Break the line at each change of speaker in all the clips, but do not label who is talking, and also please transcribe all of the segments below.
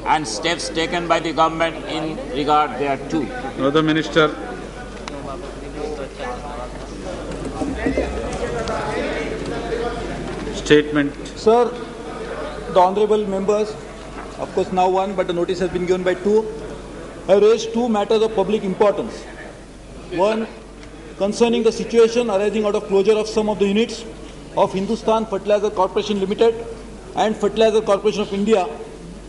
and steps taken by the government in regard thereto.
Now the Minister. Statement.
Sir, the honourable members, of course now one, but the notice has been given by two, have raised two matters of public importance. One, concerning the situation arising out of closure of some of the units of Hindustan Fertilizer Corporation Limited and Fertilizer Corporation of India,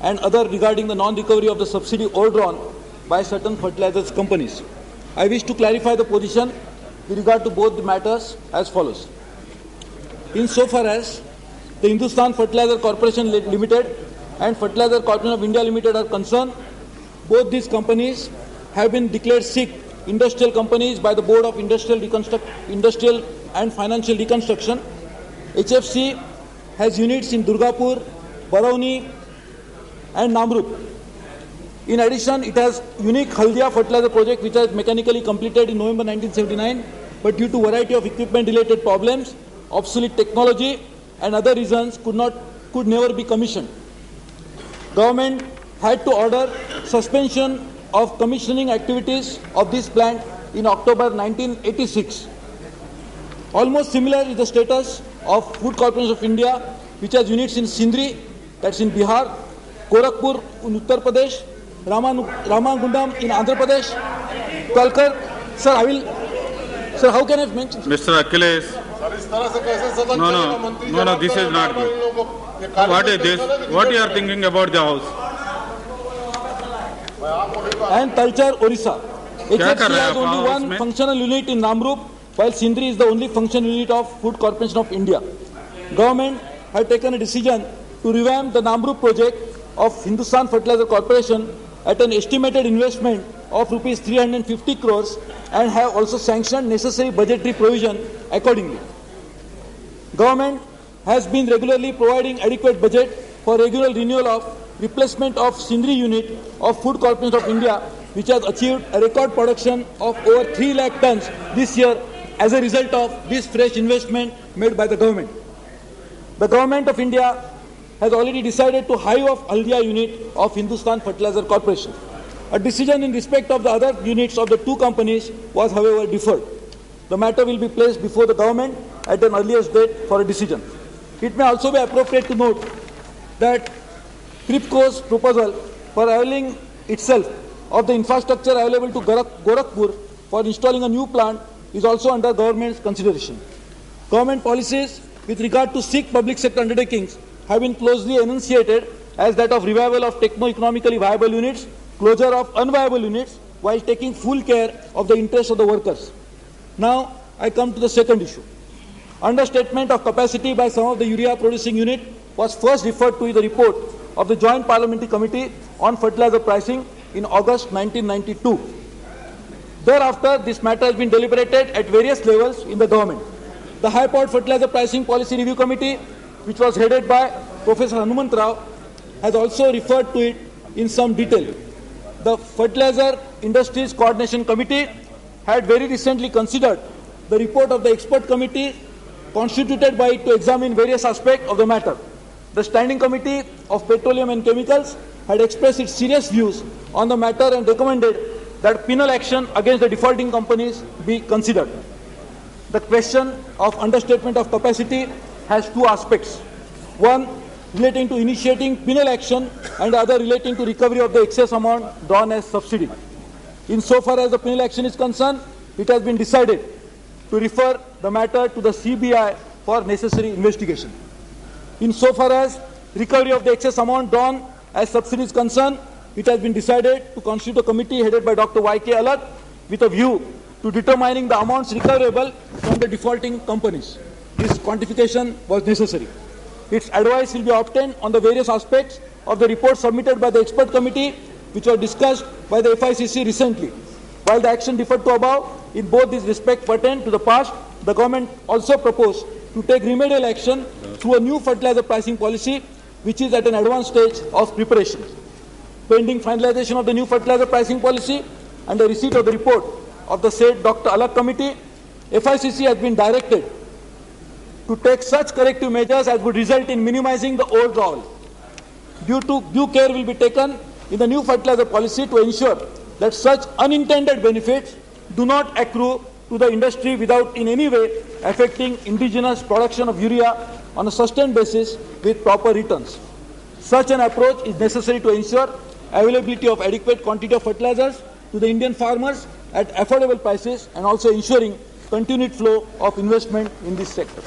and other regarding the non-recovery of the subsidy owed on by certain fertilizers companies. I wish to clarify the position with regard to both the matters as follows. Insofar as the Hindustan Fertilizer Corporation Limited and Fertilizer Corporation of India Limited are concerned, both these companies have been declared sick industrial companies by the Board of Industrial and Financial Reconstruction. HFC has units in Durgapur, Barauni and Namrup. In addition, it has unique Haldia fertilizer project which was mechanically completed in November 1979, but due to variety of equipment related problems, obsolete technology and other reasons could never be commissioned. Government had to order suspension of commissioning activities of this plant in October 1986. Almost similar is the status of Food Corporation of India, which has units in Sindri, that's in Bihar, Gorakhpur in Uttar Pradesh, Ramagundam in Andhra Pradesh, Kalkar. Sir, how can I mention?
Mr. Akhilesh. No, this is not good. What is this? What you are thinking about the house?
And Talchar, Orissa. HFC has only one functional unit in Namrup, while Sindri is the only functional unit of Food Corporation of India. Government had taken a decision to revamp the Namrup project of Hindustan Fertilizer Corporation at an estimated investment of rupees 350 crores and have also sanctioned necessary budgetary provision accordingly. Government has been regularly providing adequate budget for regular renewal of replacement of Sindri unit of Food Corporation of India, which has achieved a record production of over 3 lakh tons this year as a result of this fresh investment made by the government. The Government of India has already decided to hive off Haldia unit of Hindustan Fertilizer Corporation. A decision in respect of the other units of the two companies was, however, deferred. The matter will be placed before the government at an earliest date for a decision. It may also be appropriate to note that CRIPCO's proposal for availing itself of the infrastructure available to Gorakhpur for installing a new plant is also under government's consideration. Government policies with regard to Sikh public sector undertakings have been closely enunciated as that of revival of techno-economically viable units, closure of unviable units, while taking full care of the interests of the workers. Now, I come to the second issue. Understatement of capacity by some of the urea producing unit was first referred to in the report of the Joint Parliamentary Committee on Fertilizer Pricing in August 1992. Thereafter, this matter has been deliberated at various levels in the government. The High Powered Fertilizer Pricing Policy Review Committee, which was headed by Professor Hanumant Rao, has also referred to it in some detail. The Fertilizer Industries Coordination Committee had very recently considered the report of the expert committee constituted by it to examine various aspects of the matter. The Standing Committee of Petroleum and Chemicals had expressed its serious views on the matter and recommended that penal action against the defaulting companies be considered. The question of understatement of capacity has two aspects. One relating to initiating penal action and the other relating to recovery of the excess amount drawn as subsidy. Insofar as the penal action is concerned, it has been decided to refer the matter to the CBI for necessary investigation. Insofar as recovery of the excess amount drawn as subsidy is concerned, it has been decided to constitute a committee headed by Dr. Y.K. Alak with a view to determining the amounts recoverable from the defaulting companies. This quantification was necessary. Its advice will be obtained on the various aspects of the report submitted by the expert committee, which was discussed by the FICC recently. While the action deferred to above in both these respects pertain to the past, the government also proposed to take remedial action through a new fertilizer pricing policy, which is at an advanced stage of preparation. Pending finalization of the new fertilizer pricing policy and the receipt of the report of the said Dr. Alak committee, FICC has been directed to take such corrective measures as would result in minimizing the overdrawal. Due care will be taken in the new fertilizer policy to ensure that such unintended benefits do not accrue to the industry without in any way affecting indigenous production of urea on a sustained basis with proper returns. Such an approach is necessary to ensure availability of adequate quantity of fertilizers to the Indian farmers at affordable prices and also ensuring continued flow of investment in this sector.